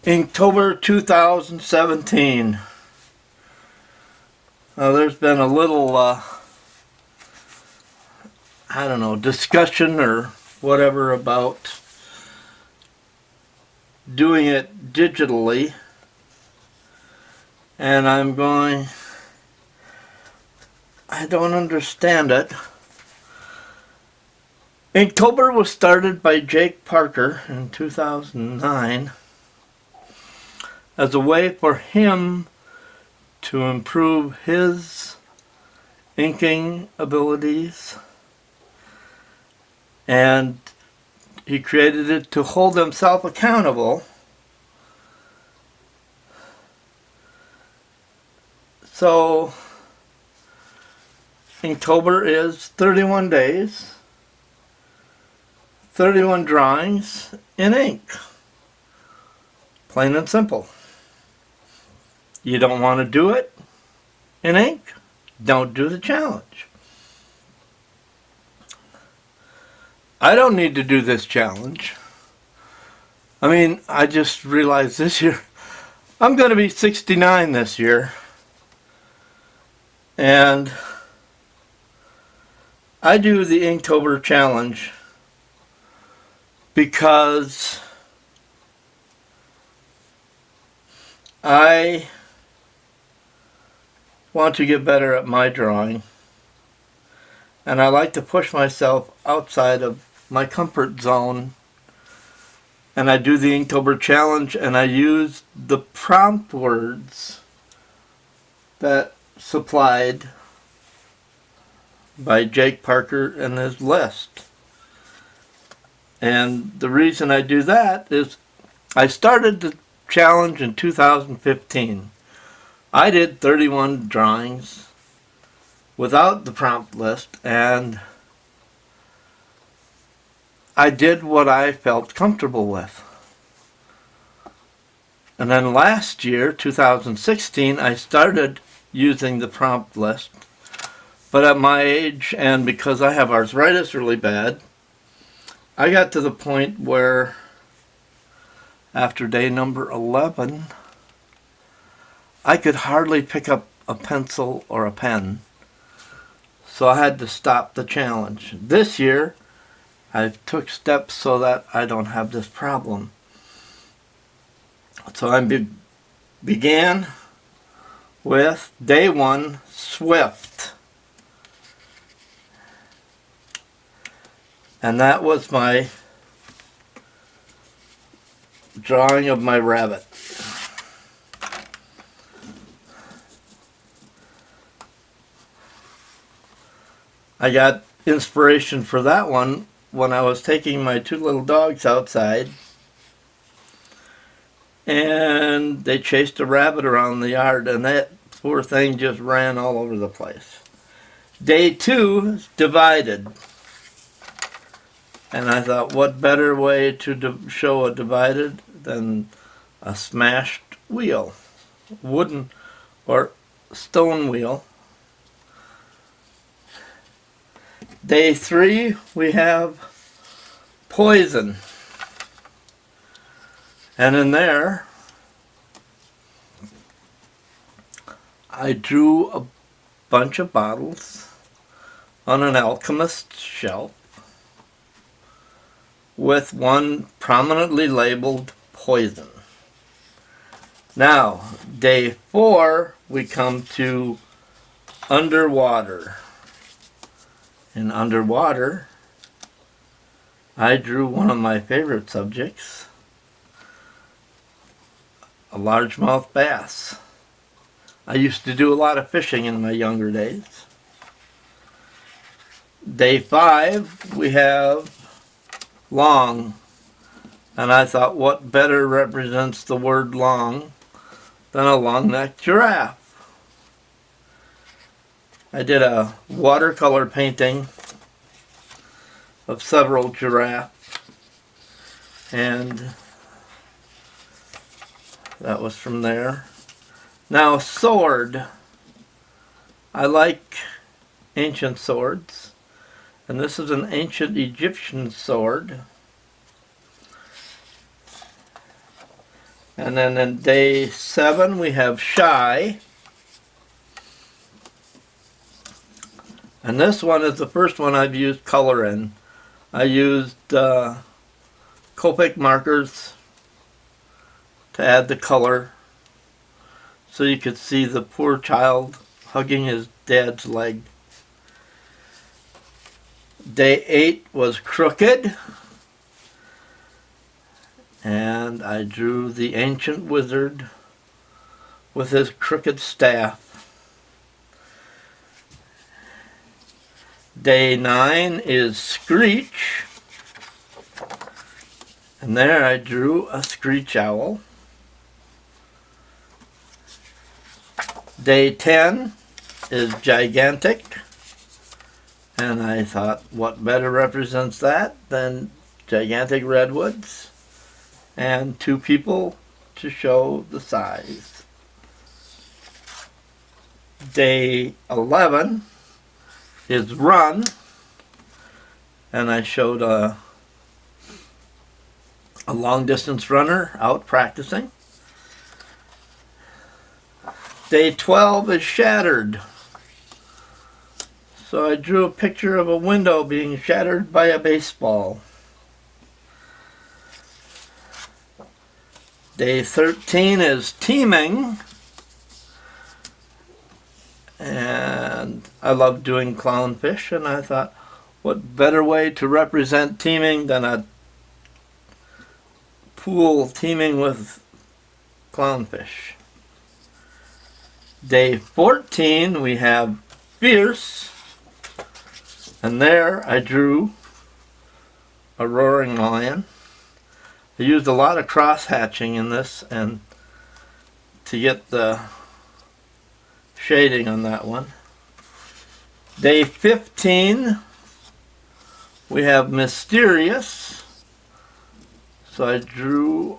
Inktober 2017. There's been a little, I don't know, discussion or whatever about doing it digitally. And I'm going, I don't understand it. Inktober was started by Jake Parker in 2009 as a way for him to improve his inking abilities, and he created it to hold himself accountable. So Inktober is 31 days, 31 drawings in ink. Plain and simple. You don't want to do it in ink? Don't do the challenge. I don't need to do this challenge. I just realized this year, I'm going to be 69 this year. And I do the Inktober challenge because I want to get better at my drawing, and I like to push myself outside of my comfort zone. And I do the Inktober challenge, and I use the prompt words that supplied by Jake Parker and his list. And the reason I do that is I started the challenge in 2015. I did 31 drawings without the prompt list, and I did what I felt comfortable with. And then last year, 2016, I started using the prompt list. But at my age, and because I have arthritis really bad, I got to the point where after day number 11, I could hardly pick up a pencil or a pen. So I had to stop the challenge. This year, I took steps so that I don't have this problem. So I began with day 1, Swift. And that was my drawing of my rabbit. I got inspiration for that one when I was taking my 2 little dogs outside, and they chased a rabbit around the yard, and that poor thing just ran all over the place. Day 2 is divided. And I thought, what better way to show a divided than a smashed wheel, wooden or stone wheel. Day 3, we have poison. And in there, I drew a bunch of bottles on an alchemist's shelf with one prominently labeled poison. Now, day 4, we come to underwater. In underwater, I drew one of my favorite subjects, a largemouth bass. I used to do a lot of fishing in my younger days. Day 5, we have long, and I thought, what better represents the word long than a long-necked giraffe? I did a watercolor painting of several giraffes, and that was from there. Now, sword. I like ancient swords, and this is an ancient Egyptian sword. And then in day 7 we have Shy. And this one is the first one I've used color in. I used Copic markers to add the color so you could see the poor child hugging his dad's leg. Day 8 was Crooked, and I drew the ancient wizard with his crooked staff. Day 9 is Screech, and there I drew a screech owl. Day 10 is Gigantic, and I thought, what better represents that than gigantic redwoods and 2 people to show the size. Day 11 is Run, and I showed a long distance runner out practicing. Day 12 is Shattered. So I drew a picture of a window being shattered by a baseball. Day 13 is Teaming. And I love doing clownfish, and I thought, what better way to represent teaming than a pool teeming with clownfish. Day 14 we have Fierce, and there I drew a roaring lion. I used a lot of cross hatching in this and to get the shading on that one. Day 15 we have Mysterious, so I drew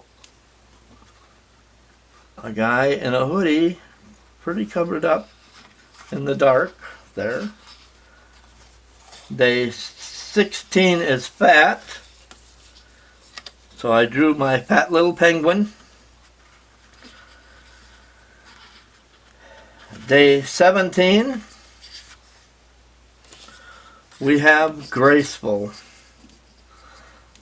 a guy in a hoodie pretty covered up in the dark there. Day 16 is Fat, so I drew my fat little penguin. Day 17 we have Graceful,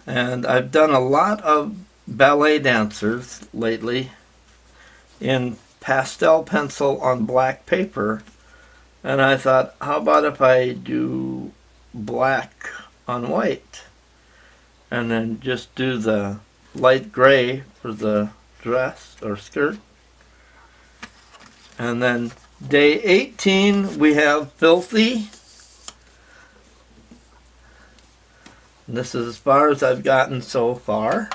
and I've done a lot of ballet dancers lately in pastel pencil on black paper, and I thought, how about if I do black on white and then just do the light gray for the dress or skirt. And then day 18 we have Filthy. And this is as far as I've gotten so far.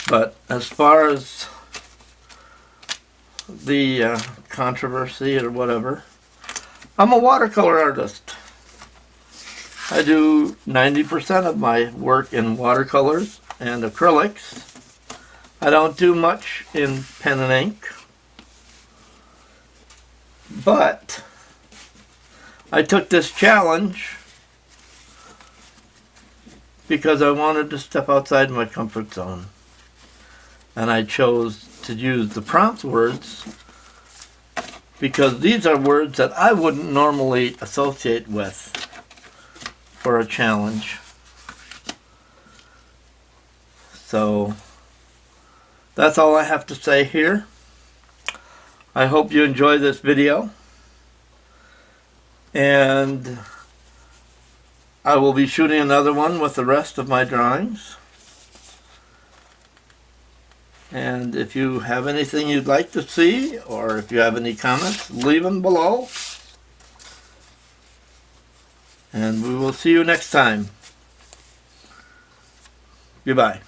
But as far as the controversy or whatever, I'm a watercolor artist. I do 90% of my work in watercolors and acrylics. I don't do much in pen and ink. But I took this challenge because I wanted to step outside my comfort zone. And I chose to use the prompt words because these are words that I wouldn't normally associate with for a challenge. So that's all I have to say here. I hope you enjoy this video, and I will be shooting another one with the rest of my drawings. And if you have anything you'd like to see, or if you have any comments, leave them below. And we will see you next time. Goodbye.